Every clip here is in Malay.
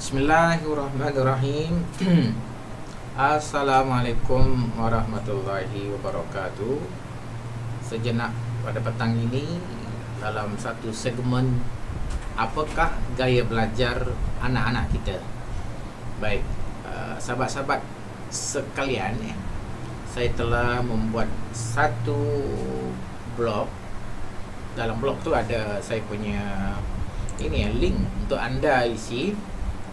Bismillahirrahmanirrahim. Assalamualaikum warahmatullahi wabarakatuh. Sejenak pada petang ini dalam satu segmen apakah gaya belajar anak-anak kita. Baik, sahabat-sahabat sekalian, saya telah membuat satu blog. Dalam blog tu ada saya punya link untuk anda isi,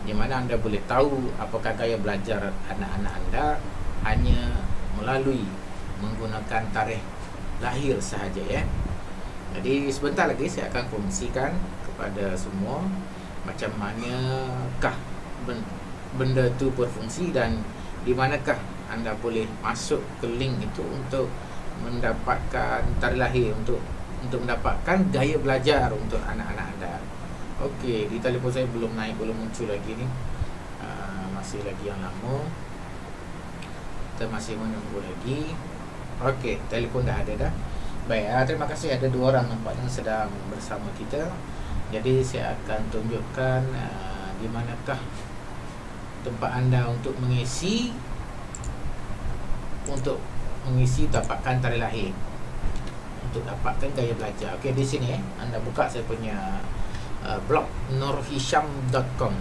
di mana anda boleh tahu apakah gaya belajar anak-anak anda hanya melalui menggunakan tarikh lahir sahaja ya. Jadi sebentar lagi saya akan kongsikan kepada semua macam manakah benda itu berfungsi dan di manakah anda boleh masuk ke link itu untuk mendapatkan tarikh lahir, untuk mendapatkan gaya belajar untuk anak-anak anda. Okey, di telefon saya belum naik, belum muncul lagi ni. Masih lagi yang lama. Kita masih menunggu lagi. Okey, telefon dah ada dah. Baik, terima kasih, ada dua orang nampaknya sedang bersama kita. Jadi saya akan tunjukkan di manakah tempat anda untuk mengisi dapatkan tarikh lahir, untuk dapatkan gaya belajar. Okey, di sini anda buka saya punya blog noorhisham.com,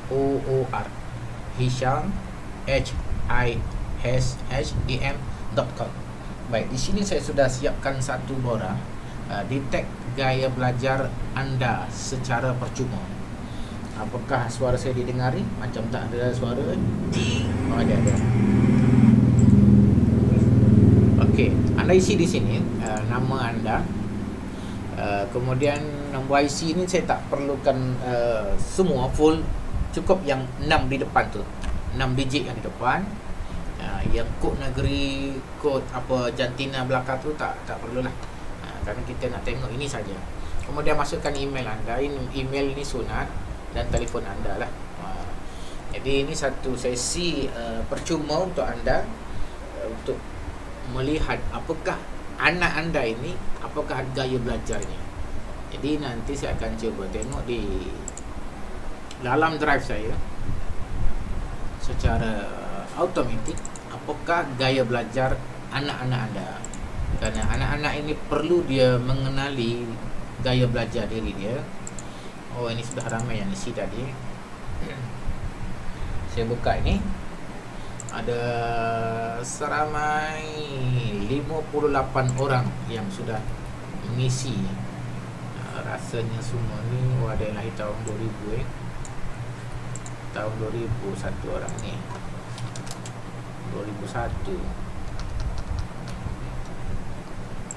Noor Hisham HISHEM.com. Baik, di sini saya sudah siapkan satu borang detect gaya belajar anda secara percuma. Apakah suara saya didengari? Macam tak ada suara. Oh, ada. Okey, anda isi di sini nama anda. Kemudian nombor IC ni saya tak perlukan semua full, cukup yang 6 di depan tu, 6 digit yang di depan. Yang kod negeri, kod apa jantina belakang tu tak perlulah, kerana kita nak tengok ini saja. Kemudian masukkan email anda. Email ni sunat, dan telefon anda lah. Jadi ini satu sesi percuma untuk anda untuk melihat apakah anak anda ini, apakah gaya belajarnya. Jadi nanti saya akan cuba tengok di dalam drive saya secara automatik apakah gaya belajar anak-anak anda. Kerana anak-anak ini perlu dia mengenali gaya belajar diri dia. Oh, ini sudah ramai yang isi tadi. Saya buka ini, ada seramai 58 orang yang sudah mengisi. Rasanya semua ni ada yang lahir tahun 2000 tahun 2001 orang ni, 2001.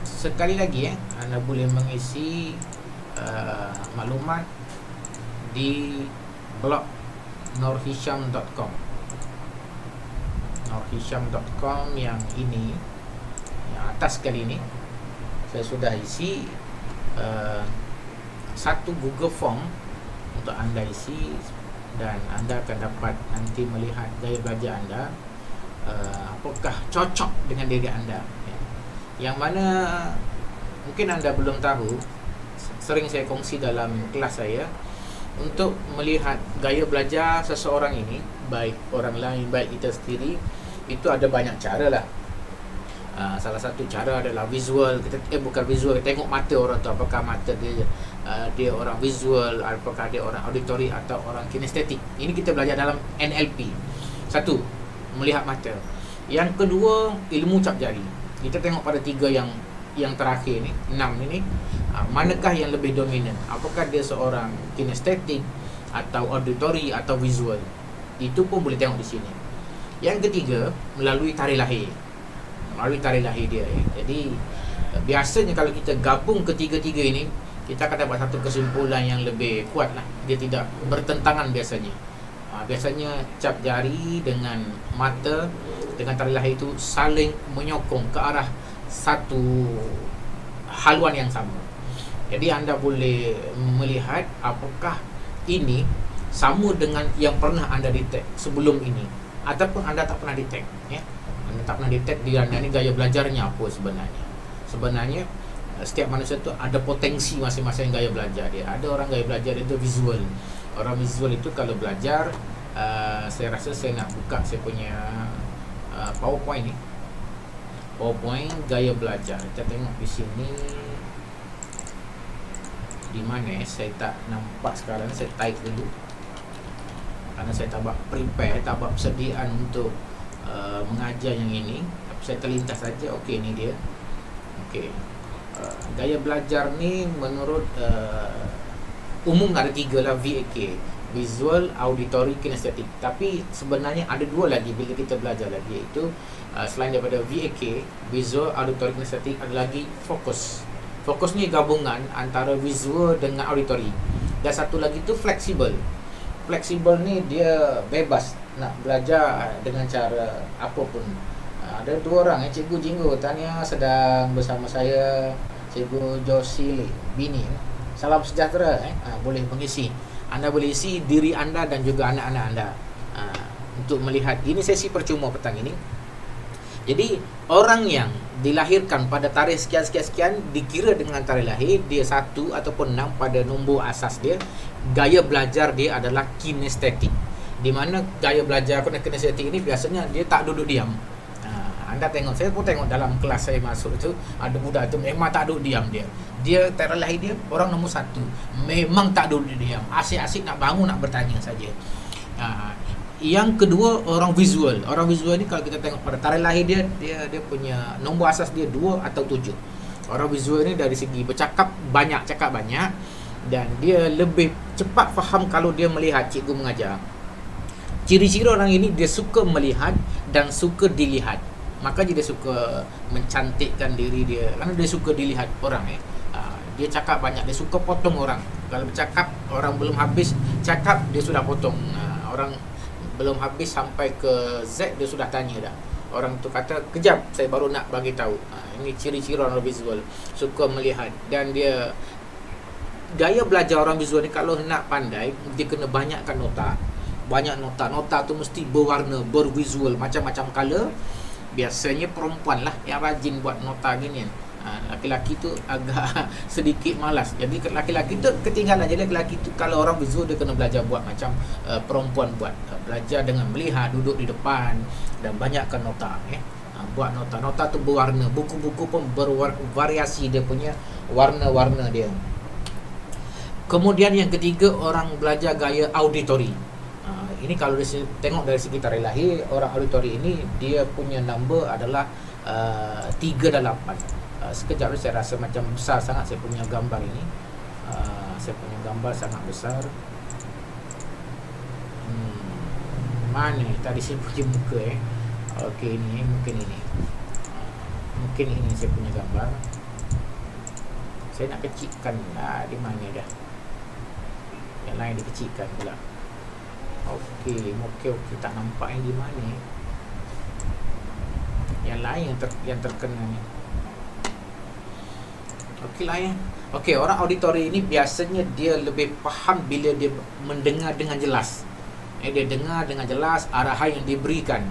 Sekali lagi anda boleh mengisi maklumat di blog noorhisham.com. noorhisham.com yang ini, yang atas sekali ini, saya sudah isi satu Google Form untuk anda isi, dan anda akan dapat nanti melihat gaya belajar anda apakah cocok dengan diri anda. Yang mana mungkin anda belum tahu, sering saya kongsi dalam kelas saya, untuk melihat gaya belajar seseorang ini, baik orang lain, baik kita sendiri, itu ada banyak cara lah. Salah satu cara adalah visual. Bukan visual, kita tengok mata orang tu, apakah mata dia orang visual, apakah dia orang auditory atau orang kinestetik. Ini kita belajar dalam NLP. Satu, melihat mata. Yang kedua, ilmu cap jari. Kita tengok pada tiga yang terakhir ni, 6 ini, manakah yang lebih dominan? Apakah dia seorang kinestetik atau auditory atau visual? Itu pun boleh tengok di sini. Yang ketiga, melalui tarikh lahir. Melalui tarikh lahir dia. Jadi biasanya kalau kita gabung ketiga-tiga ini, kita akan dapat satu kesimpulan yang lebih kuat lah. Dia tidak bertentangan biasanya. Biasanya cap jari dengan mata dengan tarikh lahir itu saling menyokong ke arah satu haluan yang sama. Jadi anda boleh melihat apakah ini sama dengan yang pernah anda detect sebelum ini, ataupun anda tak pernah detect ya. Anda tak pernah detect dia anda ni gaya belajarnya apa sebenarnya. Sebenarnya setiap manusia tu ada potensi masing-masing gaya belajar dia. Ada orang gaya belajar dia tu visual, Orang visual itu kalau belajar, saya rasa saya nak buka saya punya PowerPoint ni. PowerPoint gaya belajar. Kita tengok di sini. Di mana saya tak nampak sekarang. Saya type dulu. Karena saya tak buat prepare, tak buat persediaan untuk mengajar yang ini. Tapi saya terlintas saja. Okey, ni dia. Okey. Gaya belajar ni menurut umum ada 3 lah, VAK, visual, auditory, kinestetik. Tapi sebenarnya ada 2 lagi bila kita belajar lagi, iaitu selain daripada VAK, visual, auditory, kinestetik, ada lagi fokus. Fokus ni gabungan antara visual dengan auditory. Dan satu lagi tu fleksibel. Fleksibel ni dia bebas nak belajar dengan cara apa pun. Ada 2 orang, Cikgu Jinggo tanya sedang bersama saya, Cikgu Josili Bini. Salam sejahtera, boleh mengisi. Anda boleh isi diri anda dan juga anak-anak anda untuk melihat. Ini sesi percuma petang ini. Jadi orang yang dilahirkan pada tarikh sekian-sekian dikira dengan tarikh lahir dia 1 ataupun 6 pada nombor asas dia. Gaya belajar dia adalah kinestetik. Di mana gaya belajar kinestetik ini biasanya dia tak duduk diam. Anda tengok, saya pun tengok dalam kelas saya masuk tu, ada budak tu memang tak duduk diam dia. Dia tarikh lahir dia orang nombor 1. Memang tak duduk diam. Asyik-asyik nak bangun, nak bertanya saja. Yang kedua, orang visual. Orang visual ni kalau kita tengok pada tarikh lahir dia, dia punya nombor asas dia 2 atau 7. Orang visual ni dari segi bercakap banyak, cakap banyak, dan dia lebih cepat faham kalau dia melihat cikgu mengajar. Ciri-ciri orang ini dia suka melihat dan suka dilihat. Maka dia suka mencantikkan diri dia kerana dia suka dilihat orang. Dia cakap banyak, dia suka potong orang. Kalau bercakap, orang belum habis cakap, dia sudah potong. Orang belum habis sampai ke Z, dia sudah tanya dah. Orang tu kata, kejap, saya baru nak bagi tahu. Ini ciri-ciri orang visual, suka melihat. Dan dia, gaya belajar orang visual ni kalau nak pandai, dia kena banyakkan nota. Banyak nota. Nota tu mesti berwarna, bervisual, macam-macam color. Biasanya perempuan lah yang rajin buat nota gini. Laki-laki tu agak sedikit malas. Jadi laki-laki tu ketinggalan. Jadi laki-laki tu kalau orang visual dia kena belajar buat macam perempuan buat. Belajar dengan melihat, duduk di depan dan banyakkan nota. Buat nota. Nota tu berwarna. Buku-buku pun bervariasi dia punya warna-warna dia. Kemudian yang ketiga, orang belajar gaya auditory. Ini kalau tengok dari segi tarikh lahir, orang auditori ini dia punya number adalah 3 dan 8. Sekejap ni saya rasa macam besar sangat saya punya gambar ini. Saya punya gambar sangat besar. Mana tadi saya punya muka Okey, ini mungkin ini. Mungkin ini saya punya gambar. Saya nak kecilkan di mana dah. Yang lain dikecilkan pula. Okey, tak nampak yang di mana. Yang lain yang terkena ni. Okey lah ya. Okey, orang auditori ini biasanya dia lebih faham bila dia mendengar dengan jelas. Dia dengar dengan jelas arahan yang diberikan.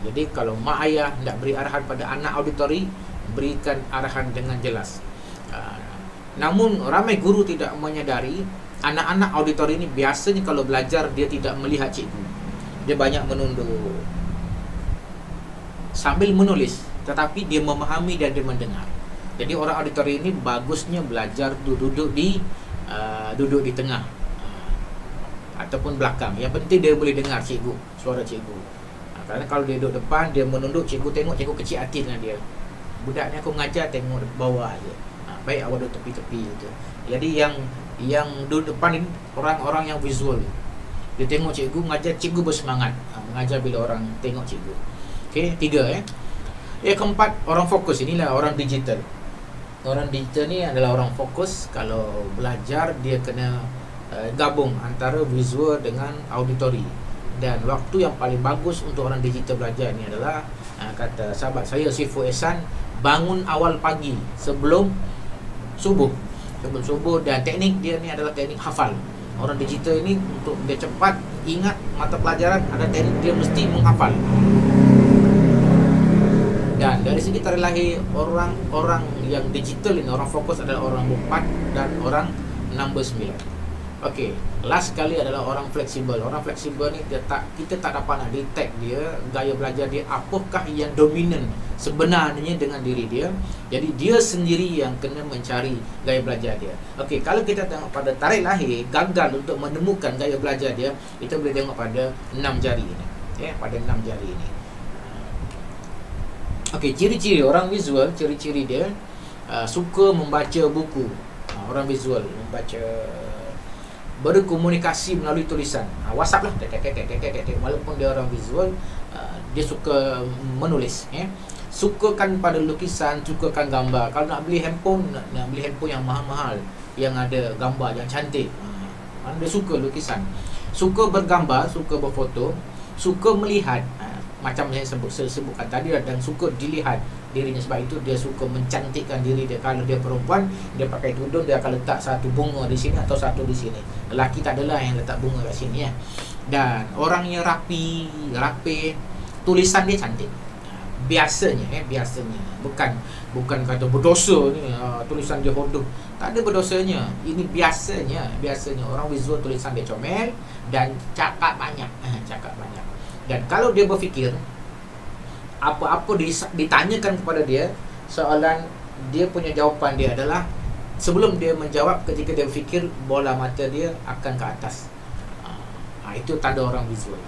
Jadi kalau mak ayah nak beri arahan pada anak auditori, berikan arahan dengan jelas. Namun ramai guru tidak menyadari anak-anak auditori ini biasanya kalau belajar dia tidak melihat cikgu. Dia banyak menunduk sambil menulis, tetapi dia memahami dan dia mendengar. Jadi orang auditori ini bagusnya belajar duduk di tengah ataupun belakang. Yang penting dia boleh dengar cikgu, suara cikgu. Kerana kalau dia duduk depan, dia menunduk, cikgu tengok, cikgu kecil hati dengan dia. Budak ni aku mengajar tengok bawah aja. Baik awak duduk tepi-tepi gitu. Jadi yang duduk depan ini orang-orang yang visual. Dia tengok cikgu mengajar, cikgu bersemangat mengajar bila orang tengok cikgu. Okey, 3 Yang keempat, orang fokus. Inilah orang digital. Orang digital ni adalah orang fokus. Kalau belajar dia kena gabung antara visual dengan auditori. Dan waktu yang paling bagus untuk orang digital belajar ni adalah kata sahabat saya Sifu Ehsan, bangun awal pagi sebelum subuh. Dan teknik dia ni adalah teknik hafal. Orang digital ini untuk dia cepat ingat mata pelajaran, ada teknik dia mesti menghafal. Dan dari segi tarikh lahir, orang yang digital ini, orang fokus adalah orang 4 dan orang number 9. Okey, last sekali adalah orang fleksibel. Orang fleksibel ni kita tak dapat nak detect dia gaya belajar dia apakah yang dominan sebenarnya dengan diri dia. Jadi dia sendiri yang kena mencari gaya belajar dia. Okey, kalau kita tengok pada tarikh lahir, gagal untuk menemukan gaya belajar dia, kita boleh tengok pada 6 jari ini. Pada 6 jari ini. Okey, ciri-ciri orang visual, ciri-ciri dia suka membaca buku. Orang visual membaca, berkomunikasi melalui tulisan. WhatsApp lah, walaupun dia orang visual, dia suka menulis. Sukakan pada lukisan, sukakan gambar. Kalau nak beli handphone, nak beli handphone yang mahal-mahal, yang ada gambar yang cantik, dia suka lukisan. Suka bergambar, suka berfoto, suka melihat, macam yang saya sebutkan tadi, dan suka dilihat dirinya. Sebab itu dia suka mencantikkan diri dia. Kalau dia perempuan, dia pakai tudung, dia akan letak satu bunga di sini atau satu di sini. Lelaki tak adalah yang letak bunga kat sini ya. Dan orangnya rapi, tulisan dia cantik. Biasanya bukan kata berdosa ni, tulisan dia hodoh. Tak ada berdosanya. Ini biasanya orang visual tulisan dia comel dan cakap banyak. Dan kalau dia berfikir, apa-apa ditanyakan kepada dia, soalan, dia punya jawapan dia adalah, sebelum dia menjawab, ketika dia berfikir, bola mata dia akan ke atas. Itu tanda orang visual.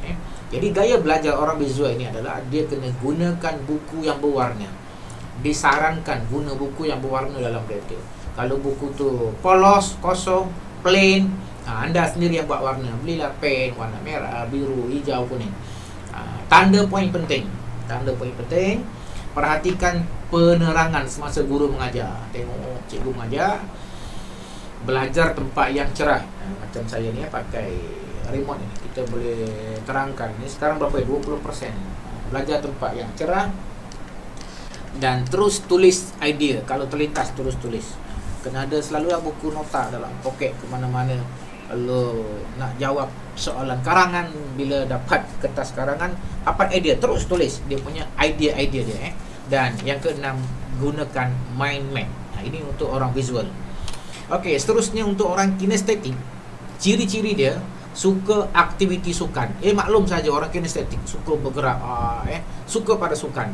Jadi gaya belajar orang visual ini adalah dia kena gunakan buku yang berwarna. Disarankan guna buku yang berwarna dalam belajar. Kalau buku tu polos, kosong, plain, anda sendiri yang buat warna. Belilah pen warna merah, biru, hijau, kuning. Tanda poin penting. Perhatikan penerangan semasa guru mengajar. Tengok cikgu mengajar, belajar tempat yang cerah. Macam saya ni pakai remote ni, kita boleh terangkan. Ni sekarang berapa? 20%. Belajar tempat yang cerah dan terus tulis idea. Kalau terlintas, terus tulis. Kena ada selalu buku nota dalam poket ke mana-mana. Kalau nak jawab soalan karangan, bila dapat kertas karangan, dapat idea, terus tulis dia punya idea dia. Dan yang keenam, gunakan mind map. Ini untuk orang visual. Okey, seterusnya untuk orang kinestetik, ciri-ciri dia suka aktiviti sukan. Maklum saja orang kinestetik suka bergerak, suka pada sukan.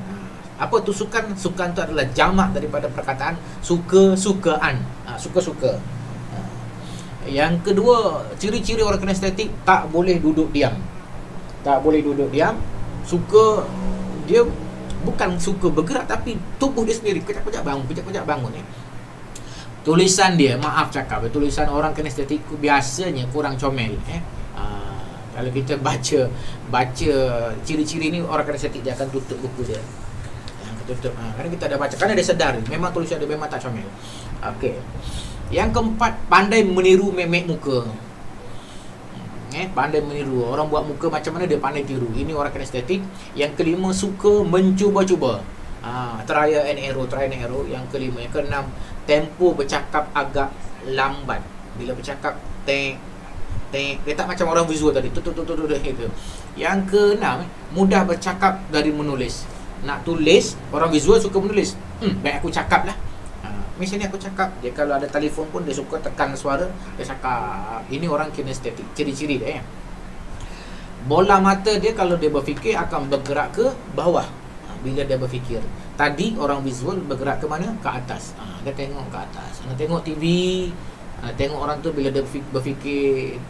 Apa tu sukan? Sukan tu adalah jamak daripada perkataan suka-sukaan. Suka-suka. Yang kedua, ciri-ciri orang kinestetik, tak boleh duduk diam. Suka, dia bukan suka bergerak, tapi tubuh dia sendiri kejap-kejap bangun. Tulisan dia, maaf cakap, tulisan orang kinestetik biasanya kurang comel. Kalau kita baca ciri-ciri ni, orang kinestetik dia akan tutup buku dia. Kerana kita dah baca, kerana dia sedar memang tulisan dia memang tak comel. Okey. Yang keempat, pandai meniru memek muka. Pandai meniru. Orang buat muka macam mana, dia pandai tiru. Ini orang kinestetik. Yang kelima, suka mencuba-cuba. Trial and error. Yang kelima. Yang keenam, tempo bercakap agak lambat. Bila bercakap, dia tak macam orang visual tadi, gitu. Yang keenam, mudah bercakap dari menulis. Nak tulis, orang visual suka menulis. Baik aku cakap lah. Misalnya aku cakap, dia kalau ada telefon pun dia suka tekan suara, dia cakap. Ini orang kinestetik, ciri-ciri dia. Bola mata dia kalau dia berfikir akan bergerak ke bawah. Bila dia berfikir. Tadi orang visual bergerak ke mana? Ke atas. Dia tengok ke atas. Dia tengok TV, tengok orang tu bila dia berfikir,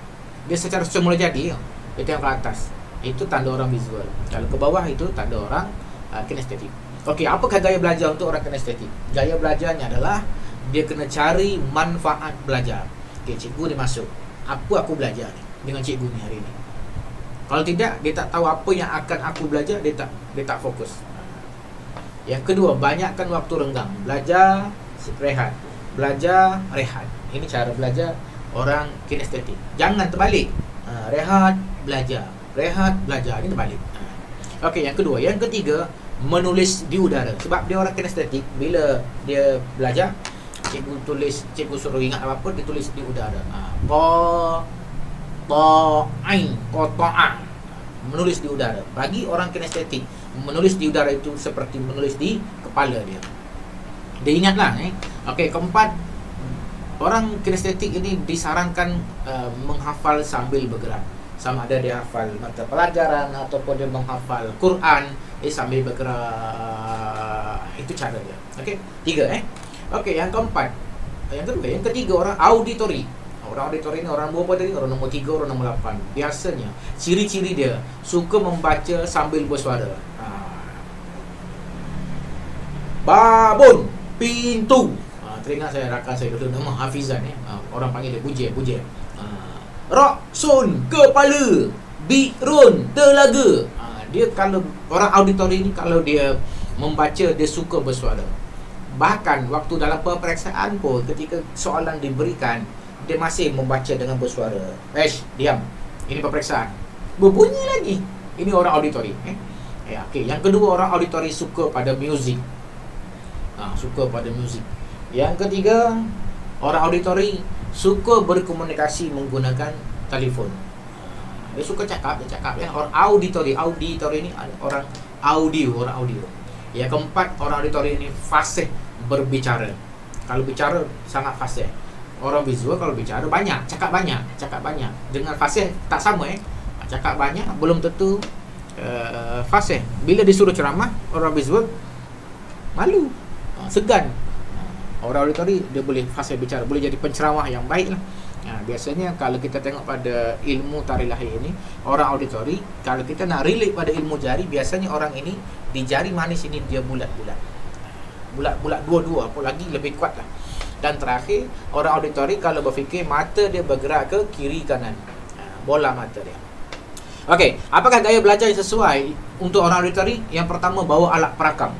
dia secara semula jadi, dia tengok ke atas. Itu tanda orang visual. Kalau ke bawah, itu tanda orang kinestetik. Okey, apakah gaya belajar untuk orang kinestetik? Gaya belajarnya adalah dia kena cari manfaat belajar. Okey, cikgu ni masuk, apa aku belajar dengan cikgu ni hari ni? Kalau tidak, dia tak tahu apa yang akan aku belajar, dia tak fokus. Yang kedua, banyakkan waktu renggang. Belajar, rehat. Belajar, rehat. Ini cara belajar orang kinestetik. Jangan terbalik. Rehat, belajar. Rehat, belajar. Ini terbalik. Okey, yang kedua. Yang ketiga, menulis di udara. Sebab dia orang kinestetik, bila dia belajar, cikgu suruh ingat apa-apa, dia tulis di udara. Menulis di udara. Bagi orang kinestetik, menulis di udara itu seperti menulis di kepala dia. Dia ingatlah. Okey, keempat, Orang kinestetik ini disarankan menghafal sambil bergerak. Sama ada dia hafal mata pelajaran ataupun dia menghafal Quran sambil bergerak. Itu cara dia. Okey, 3 Okey, yang keempat. Yang ketiga orang auditory. Orang auditory ni orang berapa tadi? Orang nombor 3, orang nombor 8. Biasanya ciri-ciri dia suka membaca sambil bersuara. Babon, pintu. Teringat saya rakan saya dulu nama Hafizan orang panggil dia Bujir. Raksun, kepala. Birun, telaga. Dia kalau orang auditory ni kalau dia membaca dia suka bersuara. Bahkan waktu dalam peperiksaan pun ketika soalan diberikan dia masih membaca dengan bersuara. Diam. Ini peperiksaan. Berbunyi lagi. Ini orang auditory. Okey, yang kedua orang auditory suka pada muzik. Suka pada muzik. Yang ketiga, orang auditory suka berkomunikasi menggunakan telefon. Dia suka cakap, Orang auditory ni orang audio. Yang keempat, orang auditory ini fasih berbicara. Kalau bicara sangat fasih. Orang visual kalau bicara cakap banyak. Dengan fasih tak sama Cakap banyak belum tentu fasih. Bila disuruh ceramah, orang visual malu, segan. Orang auditory dia boleh fasih bicara, boleh jadi penceramah yang baik lah. Biasanya kalau kita tengok pada ilmu tarikh lahir ini, orang auditory kalau kita nak relate pada ilmu jari, biasanya orang ini di jari manis ini dia bulat-bulat dua-dua, apa lagi lebih kuat lah. Dan terakhir, orang auditory kalau berfikir mata dia bergerak ke kiri kanan, bola mata dia. Okey, apakah gaya belajar yang sesuai untuk orang auditory? Yang pertama, bawa alat perakam,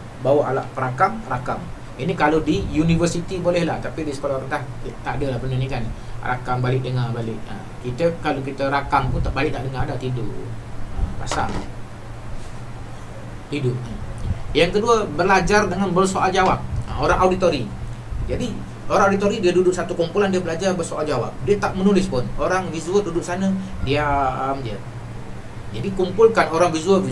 rakam. Ini kalau di universiti boleh lah, tapi di sekolah rendah tak ada lah benda ni kan. Rakam balik, dengar balik. Kita kalau kita rakam pun tak balik tak dengar, dah tidur. Pasal tidur. Yang kedua, belajar dengan bersoal jawab. Orang auditory. Jadi orang auditory dia duduk satu kumpulan, dia belajar bersoal jawab. Dia tak menulis pun. Orang visual duduk sana, diam je. Jadi kumpulkan orang visual.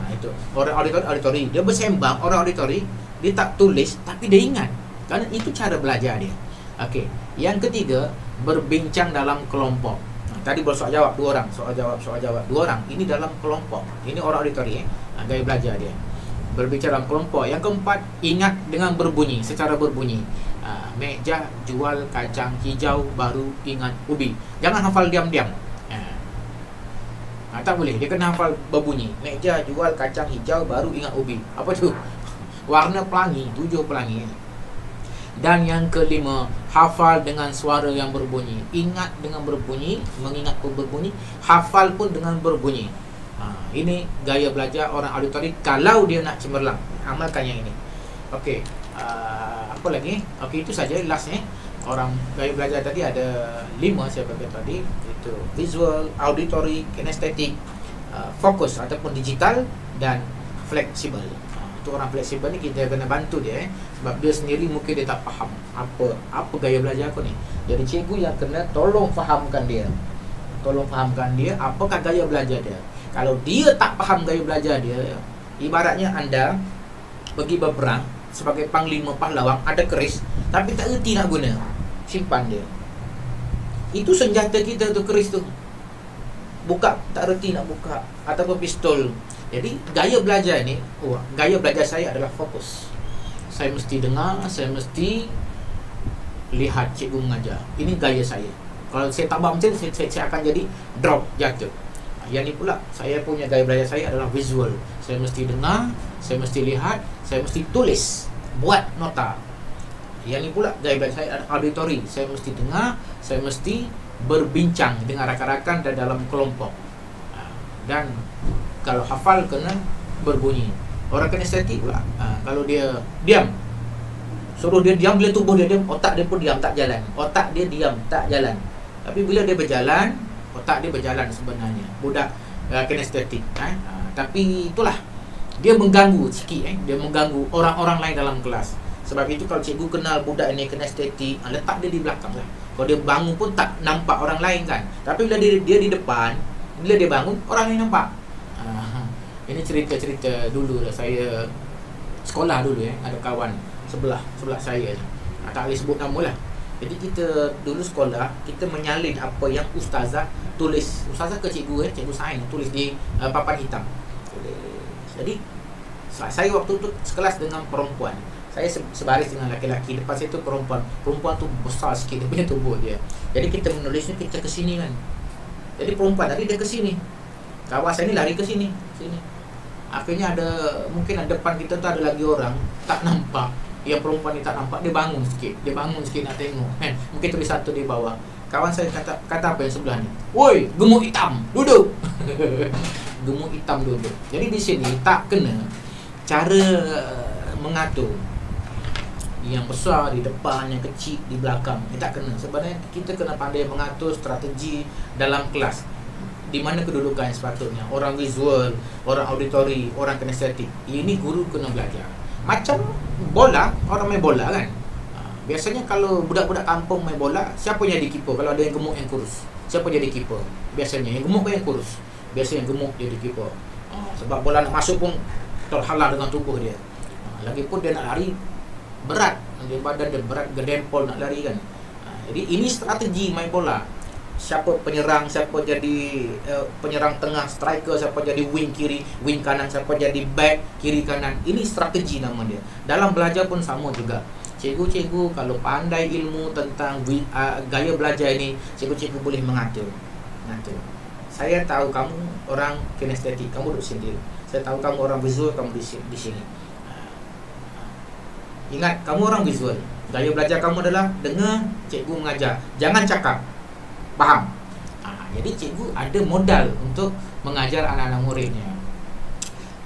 Itu. Orang auditory dia bersembang. Orang auditory dia tak tulis tapi dia ingat. Kerana itu cara belajar dia. Okey. Yang ketiga, berbincang dalam kelompok. Tadi bersoal jawab 2 orang, soal jawab 2 orang. Ini dalam kelompok. Ini orang auditory gaya belajar dia. Berbicara dalam kelompok. Yang keempat, ingat dengan berbunyi, secara berbunyi. Meja jual kacang hijau baru ingat ubi. Jangan hafal diam-diam. Tak boleh, dia kena hafal berbunyi. Meja jual kacang hijau baru ingat ubi. Apa tu? Warna pelangi, 7 pelangi. Dan yang kelima, hafal dengan suara yang berbunyi. Ingat dengan berbunyi, mengingat pun berbunyi, hafal pun dengan berbunyi. Ini gaya belajar orang auditory kalau dia nak cemerlang. Amalkan yang ini. Okey, apa lagi? Okey, itu saja last Orang gaya belajar tadi ada 5 saya bagi tadi. Itu visual, auditory, kinestetik, fokus ataupun digital dan fleksibel. Untuk orang fleksibel ni kita kena bantu dia sebab dia sendiri mungkin dia tak faham apa gaya belajar aku ni. Jadi cikgu yang kena tolong fahamkan dia. Apakah gaya belajar dia. Kalau dia tak faham gaya belajar dia, ibaratnya anda pergi berperang sebagai panglima pahlawan, ada keris tapi tak reti nak guna, simpan dia. Itu senjata kita tu, keris tu. Buka, tak reti nak buka. Ataupun pistol. Jadi gaya belajar ni, gaya belajar saya adalah fokus. Saya mesti dengar, saya mesti lihat cikgu mengajar. Ini gaya saya. Kalau saya tak buat macam ni, saya akan jadi drop, jatuh. Yang ni pula, saya punya gaya belajar saya adalah visual. Saya mesti dengar, saya mesti lihat, saya mesti tulis, buat nota. Yang ni pula gaya belajar saya adalah auditory. Saya mesti dengar, saya mesti berbincang dengan rakan-rakan dan dalam kelompok. Dan kalau hafal kena berbunyi. Orang kinestetik pula, kalau dia diam, suruh dia diam, bila tubuh dia diam, otak dia pun diam, tak jalan. Otak dia diam, tak jalan. Tapi bila dia berjalan, otak dia berjalan sebenarnya. Budak kinestetik. Tapi itulah, dia mengganggu sikit. Dia mengganggu orang-orang lain dalam kelas. Sebab itu kalau cikgu kenal budak ini kinestetik, letak dia di belakang lah. Kalau dia bangun pun tak nampak orang lain kan. Tapi bila dia di depan, bila dia bangun, orang lain nampak. Ini cerita-cerita dulu lah. Saya sekolah dulu ada kawan sebelah saya. Tak boleh sebut nama lah. Jadi kita dulu sekolah, kita menyalin apa yang ustazah tulis. Ustazah ke cikgu, cikgu sains tulis di papan hitam. Jadi saya waktu tu sekelas dengan perempuan. Saya sebaris dengan laki-laki. Lepas itu perempuan. Perempuan tu besar sikit dia punya tubuh dia. Jadi kita menulisnya kita ke sini kan. Jadi perempuan tadi dia ke sini. Kawan saya ni lari ke sini. Akhirnya mungkin depan kita tu ada lagi orang tak nampak. Yang perempuan ni tak nampak, dia bangun sikit nak tengok kan. Mungkin tulis satu di bawah. Kawan saya kata apa yang sebelah ni? Woi, gemuk hitam, duduk. Gemuk hitam duduk. Jadi di sini tak kena cara mengatur. Yang besar di depan, yang kecil di belakang. Tak kena. Sebenarnya kita kena pandai mengatur strategi dalam kelas. Di mana kedudukan sepatutnya. Orang visual, orang auditori, orang kinestetik. Ini guru kena belajar. Macam bola, orang main bola kan. Biasanya kalau budak-budak kampung main bola, siapa yang jadi keeper? Kalau ada yang gemuk, yang kurus, siapa jadi keeper? Biasanya yang gemuk ke yang kurus? Biasanya yang gemuk jadi keeper. Sebab bola nak masuk pun terhalang dengan tubuh dia. Lagipun dia nak lari berat, dia badan dia berat, gedempol nak lari kan. Jadi ini strategi main bola. Siapa penyerang, siapa jadi penyerang tengah, striker, siapa jadi wing kiri, wing kanan, siapa jadi back kiri kanan. Ini strategi nama dia. Dalam belajar pun sama juga. Cikgu-cikgu kalau pandai ilmu tentang gaya belajar ini, cikgu-cikgu boleh mengatur. Saya tahu kamu orang kinestetik, kamu duduk sini. Saya tahu kamu orang visual, kamu di sini. Ingat, kamu orang visual. Gaya belajar kamu adalah dengar cikgu mengajar, jangan cakap. Faham? Jadi cikgu ada modal untuk mengajar anak-anak muridnya.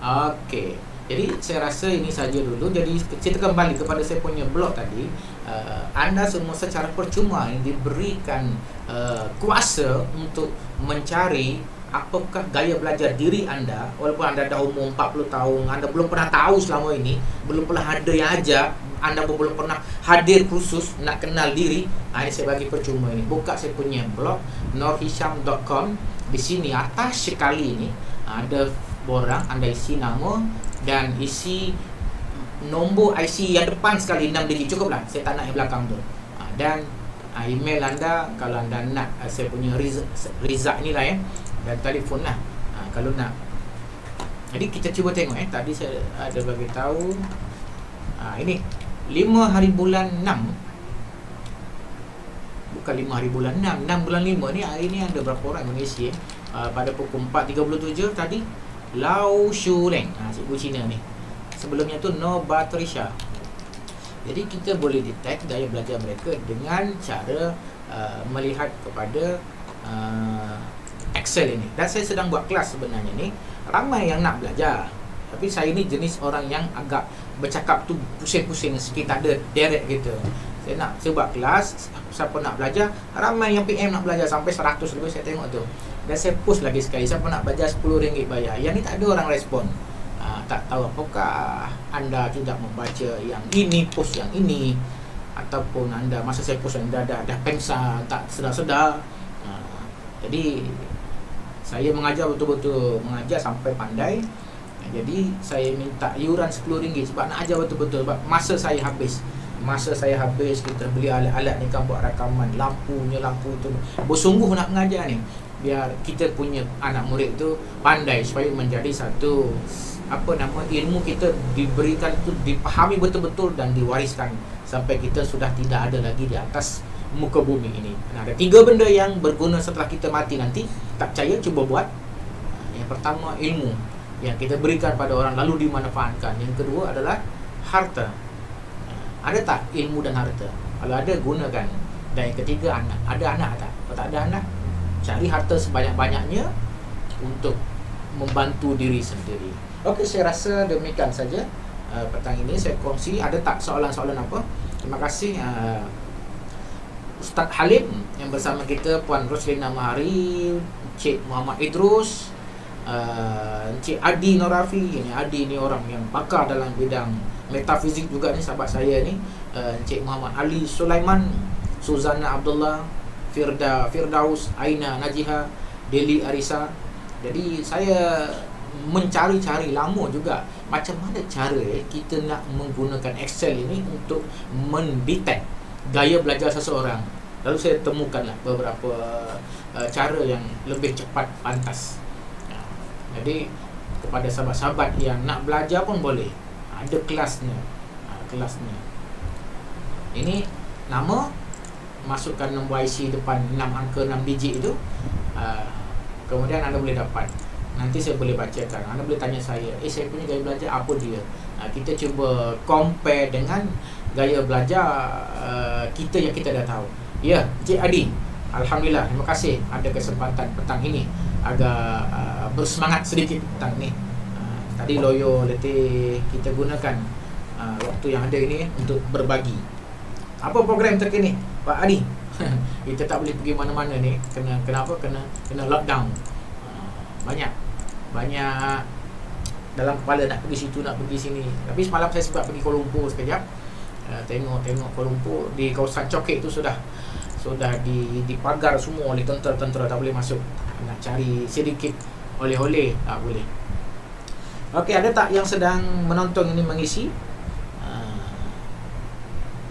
Okey. Jadi saya rasa ini saja dulu. Jadi kita kembali kepada saya punya blog tadi. Anda semua secara percuma diberikan kuasa untuk mencari apakah gaya belajar diri anda. Walaupun anda dah umur 40 tahun, anda belum pernah tahu selama ini, belum pernah ada yang ajar, anda pun belum pernah hadir khusus nak kenal diri. Ini saya bagi percuma ini. Buka saya punya blog nurhisham.com. Di sini atas sekali ini ada borang, anda isi nama dan isi nombor IC yang depan sekali 6 digit, cukuplah. Saya tak nak yang belakang tu. Dan email anda kalau anda nak saya punya result ni lah dan telefon lah kalau nak. Jadi kita cuba tengok tadi saya ada bagi tahu ini 5 hari bulan 6, bukan 5 hari bulan 6, 6 bulan 5 ni. Hari ni ada berapa orang mengisi pada pukul 4.37 tadi. Lau Shuleng, cikgu Cina ni. Sebelumnya tu No Batrisha. Jadi kita boleh detect gaya belajar mereka dengan cara melihat kepada Excel ini. Dan saya sedang buat kelas sebenarnya ni. Ramai yang nak belajar, tapi saya ni jenis orang yang agak bercakap tu pusing-pusing sikit, tak ada direct gitu. Saya buat kelas, siapa nak belajar, ramai yang PM nak belajar sampai 100 lebih saya tengok tu. Dan saya post lagi sekali, siapa nak belajar RM10 bayar. Yang ni tak ada orang respon. Tak tahu apakah anda tidak membaca yang ini, post yang ini, ataupun anda masa saya post anda dah pengsan, tak sedar-sedar. Jadi saya mengajar betul-betul, mengajar sampai pandai. Jadi saya minta iuran RM10 sebab nak ajar betul-betul. Sebab masa saya habis, kita beli alat-alat ni kan buat rakaman, lampu tu bersungguh nak mengajar ni, biar kita punya anak murid tu pandai supaya menjadi satu ilmu kita diberikan tu dipahami betul-betul dan diwariskan sampai kita sudah tidak ada lagi di atas muka bumi ini. Ada 3 benda yang berguna setelah kita mati nanti. Tak percaya, cuba buat. Yang pertama ilmu yang kita berikan pada orang lalu dimanfaatkan. Yang kedua adalah harta. Ada tak ilmu dan harta? Kalau ada, gunakan. Dan yang ketiga anak. Ada anak tak? Kalau tak ada anak, cari harta sebanyak-banyaknya untuk membantu diri sendiri. Okey, saya rasa demikian saja petang ini saya kongsi. Ada tak soalan-soalan apa? Terima kasih Ustaz Halim yang bersama kita, Puan Roslina Mahari, Encik Muhammad Idrus, Encik Adi Norafi. Ini Adi ni orang yang pakar dalam bidang metafizik juga ni, sahabat saya ni. Encik Muhammad Ali Sulaiman, Suzana Abdullah, Firdaus, Aina Najiha, Deli Arisa. Jadi saya mencari-cari lama juga macam mana cara kita nak menggunakan Excel ini untuk mendetect gaya belajar seseorang. Lalu saya temukanlah beberapa cara yang lebih cepat pantas. Jadi kepada sahabat-sahabat yang nak belajar pun boleh, ada kelasnya. Kelasnya ini nama, masukkan nombor IC depan 6 angka 6 digit itu, kemudian anda boleh dapat. Nanti saya boleh bacakan. Anda boleh tanya saya, saya punya gaya belajar apa dia. Kita cuba compare dengan gaya belajar kita yang kita dah tahu. Ya, Cik Adi, alhamdulillah, terima kasih ada kesempatan petang ini agak bersemangat sedikit petang ni. Tadi loyo letih kita gunakan waktu yang ada ini untuk berbagi. Apa program terkini, Pak Adi? Kita tak boleh pergi mana-mana ni. Kenapa? Kena lockdown. Banyak dalam kepala nak pergi situ, nak pergi sini. Tapi semalam saya sempat pergi Kuala Lumpur sekejap. Tengok Kuala Lumpur di kawasan Cokek tu sudah dipagar semua oleh tentera-tentera, tak boleh masuk. Nak cari sedikit oleh-oleh tak boleh. Okey, ada tak yang sedang menonton ini mengisi?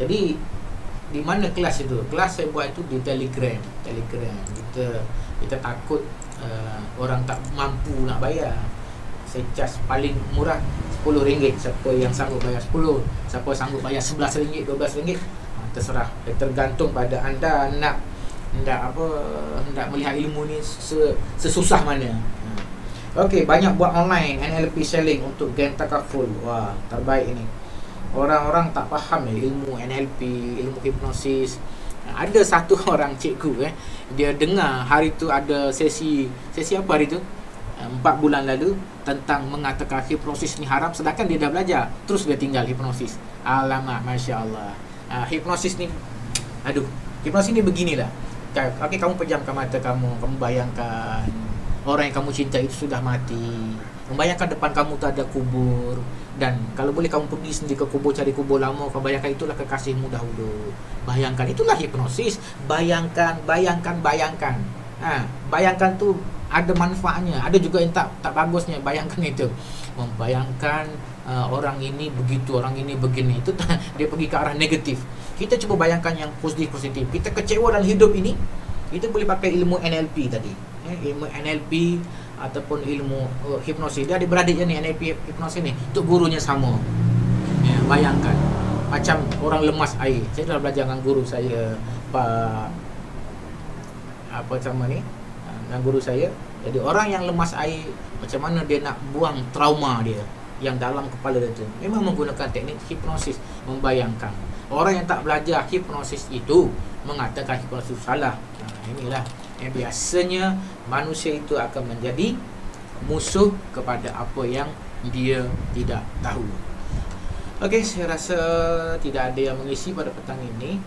Jadi di mana kelas itu? Kelas saya buat itu di Telegram. Kita takut orang tak mampu nak bayar. Saya charge paling murah RM10. Siapa yang sanggup bayar 10, siapa sanggup bayar RM11, RM12, terserah. Tergantung pada anda nak melihat ilmu ni sesusah mana. Okey, banyak buat online NLP selling untuk gain takaful. Wah, terbaik ini. Orang-orang tak faham ilmu NLP, ilmu hipnosis. Ada satu orang cikgu dia dengar hari tu ada sesi apa hari tu? 4 bulan lalu tentang mengatakan hipnosis ni haram, sedangkan dia dah belajar. Terus dia tinggal hipnosis. Alamak, masya-Allah. Hipnosis ni hipnosis ni beginilah. Okey, kamu pejamkan mata kamu bayangkan orang yang kamu cinta itu sudah mati. Membayangkan depan kamu tu ada kubur, dan kalau boleh kamu pergi sendiri ke kubur, cari kubur lama, kamu bayangkan itulah kekasihmu dahulu. Bayangkan, itulah hipnosis. Bayangkan. Bayangkan tu ada manfaatnya, ada juga yang tak bagusnya. Bayangkan itu. Membayangkan orang ini begitu, orang ini begini, itu dia pergi ke arah negatif. Kita cuba bayangkan yang positif. Kita kecewa dalam hidup ini, kita boleh pakai ilmu NLP tadi. Ilmu NLP ataupun ilmu hipnosis. Dia adik-beradik je ni, NLP hipnosis ni. Untuk gurunya sama. Bayangkan macam orang lemas air. Saya dah belajar dengan guru saya, Pak dengan guru saya. Jadi orang yang lemas air, macam mana dia nak buang trauma dia yang dalam kepala dia tu, memang menggunakan teknik hipnosis, membayangkan. Orang yang tak belajar hipnosis itu mengatakan hipnosis salah. Inilah yang biasanya manusia itu akan menjadi musuh kepada apa yang dia tidak tahu. Okey, saya rasa tidak ada yang mengisi pada petang ini.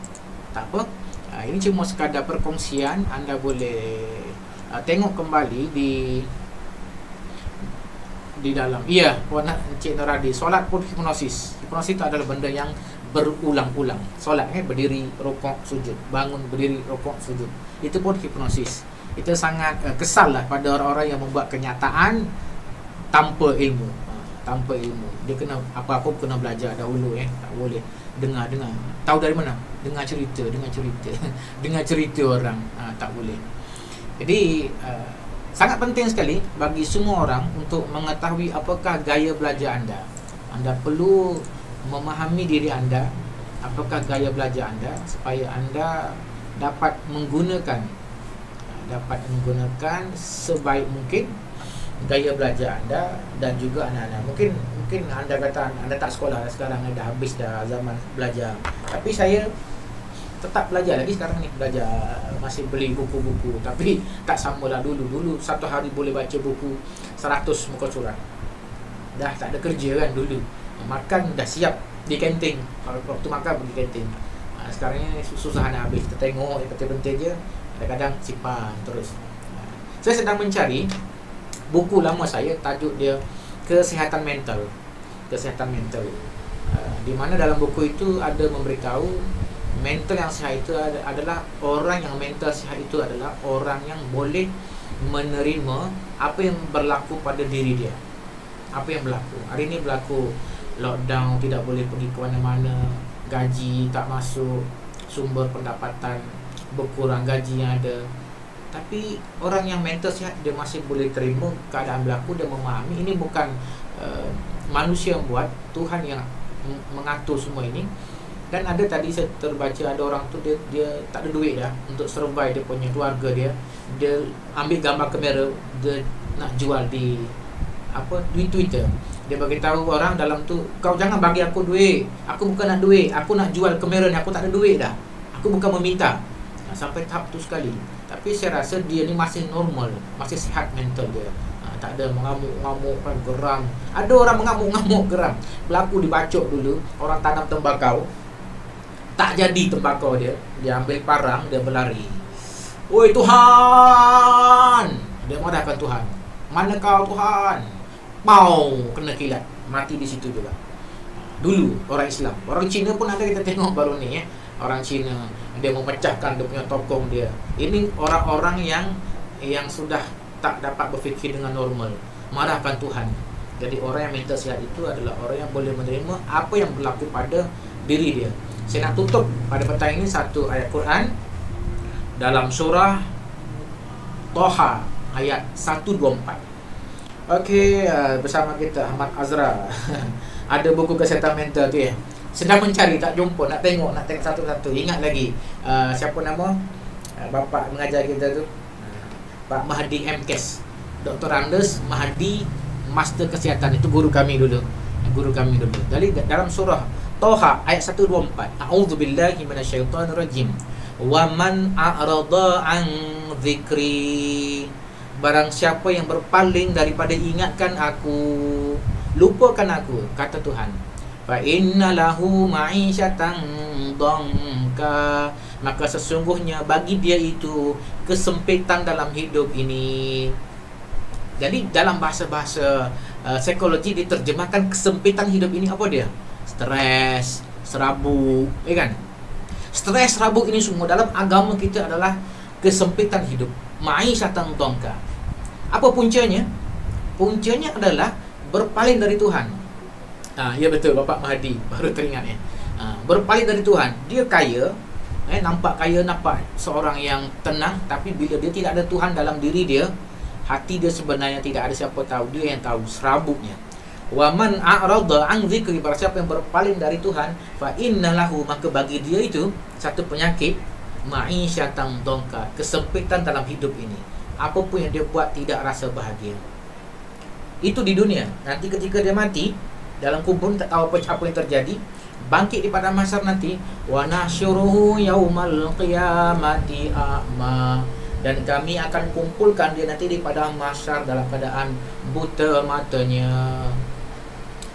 Tak apa. Ini cuma sekadar perkongsian. Anda boleh tengok kembali di dalam. Ya, Puan Encik Noradi, solat pun hipnosis. Hipnosis itu adalah benda yang berulang-ulang. Solat berdiri, rokok, sujud, bangun, berdiri, rokok, sujud. Itu pun hipnosis. Itu sangat kesal lah pada orang-orang yang membuat kenyataan tanpa ilmu. Dia kena apa-apa kena belajar dahulu. Tak boleh dengar. Tahu dari mana? Dengar cerita dengar cerita orang. Tak boleh. Jadi sangat penting sekali bagi semua orang untuk mengetahui apakah gaya belajar anda. Anda perlu memahami diri anda, apakah gaya belajar anda, supaya anda dapat menggunakan sebaik mungkin gaya belajar anda dan juga anak-anak. Mungkin anda kata anda tak sekolah sekarang, dah habis dah zaman belajar. Tapi saya tetap belajar lagi sekarang ni, belajar, masih beli buku-buku. Tapi tak samalah dulu satu hari boleh baca buku 100 muka surat. Dah tak ada kerja kan dulu. Makan dah siap di kantin. Kalau waktu makan pergi kantin. Sekarang ni susah nak habis. Kita tengok penting-penting je. Kadang-kadang simpan terus. Saya sedang mencari buku lama saya, tajuk dia Kesihatan Mental. Di mana dalam buku itu ada memberitahu mental yang sihat itu adalah orang yang mental sihat itu adalah orang yang boleh menerima apa yang berlaku pada diri dia. Apa yang berlaku hari ini, berlaku lockdown, tidak boleh pergi ke mana-mana, gaji tak masuk, sumber pendapatan berkurang, gaji yang ada. Tapi orang yang mental sihat, dia masih boleh terima keadaan berlaku, dia memahami ini bukan manusia yang buat, Tuhan yang mengatur semua ini. Dan ada tadi saya terbaca ada orang tu dia tak ada duit dah untuk survive dia punya keluarga dia. Dia ambil gambar kamera, dia nak jual di di Twitter. Dia bagi tahu orang dalam tu, kau jangan bagi aku duit, aku bukan nak duit, aku nak jual kamera ni, aku tak ada duit dah, aku bukan meminta. Sampai tahap tu sekali. Tapi saya rasa dia ni masih normal, masih sihat mental dia. Tak ada mengamuk-ngamuk kan, geram. Ada orang mengamuk-ngamuk geram. Berlaku dibacok dulu, orang tanam tembakau, tak jadi tembakau dia ambil parang, dia berlari. Oi Tuhan! Dia marahkan Tuhan. Mana kau Tuhan? Mau kena kilat, mati di situ juga. Dulu orang Islam, orang Cina pun ada, kita tengok baru ni orang Cina dia memecahkan dia punya tokong dia. Ini orang-orang yang sudah tak dapat berfikir dengan normal, marahkan Tuhan. Jadi orang yang mental sihat itu adalah orang yang boleh menerima apa yang berlaku pada diri dia. Saya nak tutup pada petang ini satu ayat Quran dalam surah Toha ayat 124. Okey, bersama kita Ahmad Azra. Ada buku kesihatan mental tu ya. Sedang mencari, tak jumpa, nak tengok satu-satu. Ingat lagi siapa nama bapa mengajar kita tu, Pak Mahdi MKes, Dr. Andes Mahdi, Master Kesihatan. Itu guru kami dulu. Jadi dalam surah Toha ayat 124, A'udzubillahi minasyaitonirrajim. Wa man a'rada an dzikri, barang siapa yang berpaling daripada ingatkan aku, lupakan aku, kata Tuhan, fa inna lahu ma'isyatan dhanka, maka sesungguhnya bagi dia itu kesempitan dalam hidup ini. Jadi dalam bahasa-bahasa psikologi diterjemahkan kesempitan hidup ini apa dia? Stres, serabut, kan? Stres, serabut ini semua dalam agama kita adalah kesempitan hidup, ma'isyatan dhanka. Apa puncanya? Puncanya adalah berpaling dari Tuhan. Ya betul, Bapak Mahdi baru teringat ya. Berpaling dari Tuhan. Dia kaya, nampak kaya, nampak seorang yang tenang, tapi bila dia tidak ada Tuhan dalam diri dia, hati dia sebenarnya tidak ada siapa tahu, dia yang tahu serabutnya. Wa man a'rada an dzikri, barang siapa yang berpaling dari Tuhan, fa innalahu, maka bagi dia itu satu penyakit, ma'isyatan dhanka, kesempitan dalam hidup ini. Apapun yang dia buat tidak rasa bahagia. Itu di dunia. Nanti ketika dia mati dalam kubur, tak tahu apa yang terjadi. Bangkit di padang mahsyar nanti, wa nasyuruhu yaumal qiyamati a'ma, dan kami akan kumpulkan dia nanti di padang mahsyar dalam keadaan buta matanya.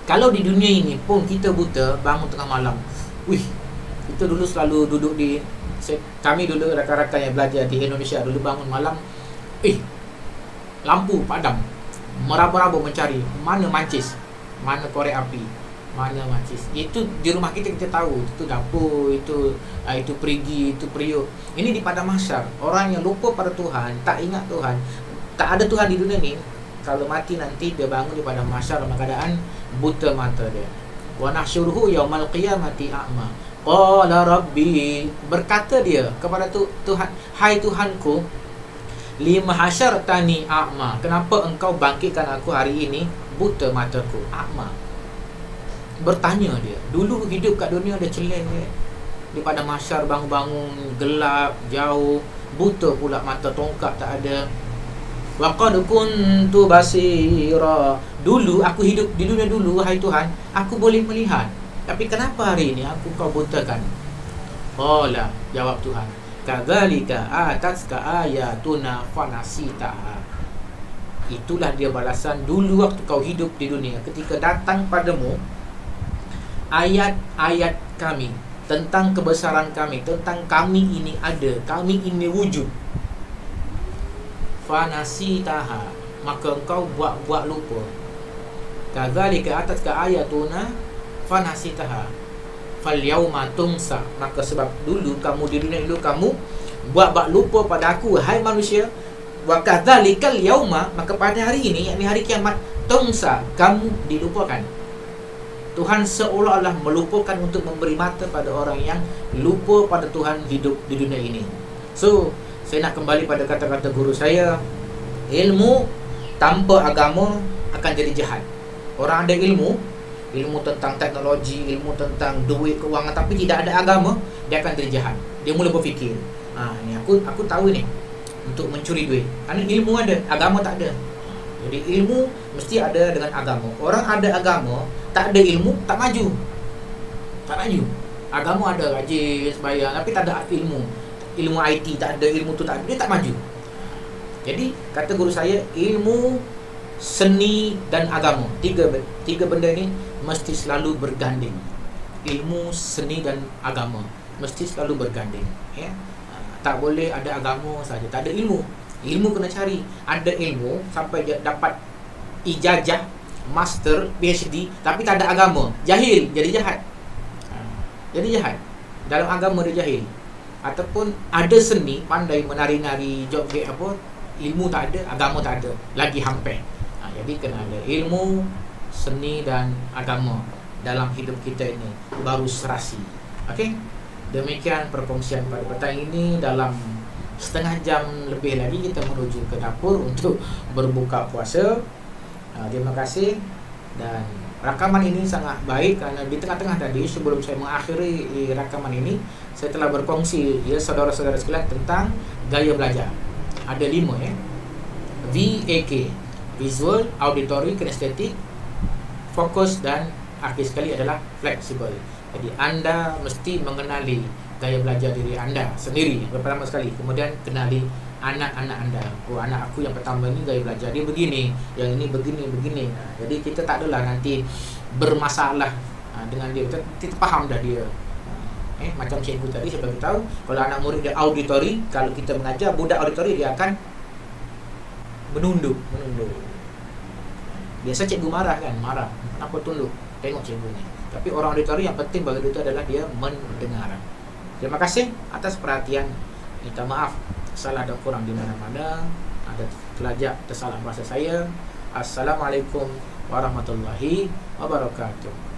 Kalau di dunia ini pun kita buta, bangun tengah malam, kita dulu selalu duduk di, kami dulu rakan-rakan yang belajar di Indonesia dulu bangun malam, lampu padam, meraba-raba mencari mana mancis, mana korek api, mana mancis. Itu di rumah kita tahu, itu dapur, itu perigi, itu periuk. Ini di padang mahsyar, orang yang lupa pada Tuhan, tak ingat Tuhan, tak ada Tuhan di dunia ni, kalau mati nanti dia bangun di padang mahsyar dalam keadaan buta mata dia. Wa nahsyuruhu yaumal qiyamati a'ma. Qala rabbi, berkata dia kepada Tuhan, hai Tuhanku, lima hasyartani a'ma, kenapa engkau bangkitkan aku hari ini buta mataku, a'ma. Bertanya dia, dulu hidup kat dunia dia celeng dia, di padang mahsyar bangun-bangun gelap, jauh, buta pula mata, tongkat tak ada. Wa qad kuntu basira, dulu aku hidup di dunia dulu, hai Tuhan, aku boleh melihat, tapi kenapa hari ini kau butakan? Qala, jawab Tuhan, kadzalika atatka ayatuna fanasitaha. Itulah dia balasan dulu waktu kau hidup di dunia, ketika datang padamu ayat-ayat kami tentang kebesaran kami, tentang kami ini ada, kami ini wujud. Fanasitaha, maka engkau buat lupa. Kadzalika atatka ayatuna fanasitaha fal yauma tunsa, maka sebab dulu kamu di dunia dulu kamu buat lupa pada aku, hai manusia. Wa kadzalikal yauma, maka pada hari ini, yakni hari kiamat, tunsa, kamu dilupakan. Tuhan seolah-olah melupakan untuk memberi mata pada orang yang lupa pada Tuhan hidup di dunia ini. So, saya nak kembali pada kata-kata guru saya, ilmu tanpa agama akan jadi jahat. Orang ada ilmu tentang teknologi, ilmu tentang duit, kewangan, tapi tidak ada agama, dia akan jadi jahat. Dia mula berfikir, ni aku tahu ni untuk mencuri duit. Kerana ilmu ada, agama tak ada. Jadi ilmu mesti ada dengan agama. Orang ada agama, tak ada ilmu, tak maju. Tak maju. Agama ada, rajin, sembahyang, tapi tak ada ilmu. Ilmu IT tak ada, ilmu tu tak ada, dia tak maju. Jadi kata guru saya, ilmu, seni dan agama, tiga benda ni mesti selalu berganding. Ilmu, seni dan agama mesti selalu berganding, ya. Tak boleh ada agama saja, tak ada ilmu. Ilmu kena cari. Ada ilmu sampai dapat ijazah master, PhD, tapi tak ada agama, jahil, jadi jahat. Jadi jahat. Dalam agama dia jahil. Ataupun ada seni, pandai menari-nari, joget apa, ilmu tak ada, agama tak ada, lagi hampir. Jadi kena ada ilmu, seni dan agama dalam hidup kita ini, baru serasi. Okey. Demikian perkongsian pada petang ini. Dalam setengah jam lebih lagi kita menuju ke dapur untuk berbuka puasa. Terima kasih. Dan rakaman ini sangat baik kerana di tengah-tengah tadi, sebelum saya mengakhiri rakaman ini, saya telah berkongsi, ya saudara-saudara sekalian, tentang gaya belajar. Ada 5, ya. VAK, visual, auditory, kinesthetic, fokus, dan akhir sekali adalah flexible. Jadi anda mesti mengenali gaya belajar diri anda sendiri pertama sekali. Kemudian kenali anak-anak anda. Anak aku yang pertama ni gaya belajar dia begini, yang ini begini. Jadi kita tak adalah nanti bermasalah dengan dia. Kita faham dah dia. Macam cikgu tadi saya beritahu, kalau anak murid dia auditory, kalau kita mengajar budak auditory, dia akan menunduk. Biasa cikgu marah kan, kenapa tunduk, tengok cikgu ni. Tapi orang auditory yang penting bagi dia itu adalah dia mendengar. Terima kasih atas perhatian. Minta maaf salah dan kurang di mana-mana, ada terlajak tersalah bahasa saya. Assalamualaikum warahmatullahi wabarakatuh.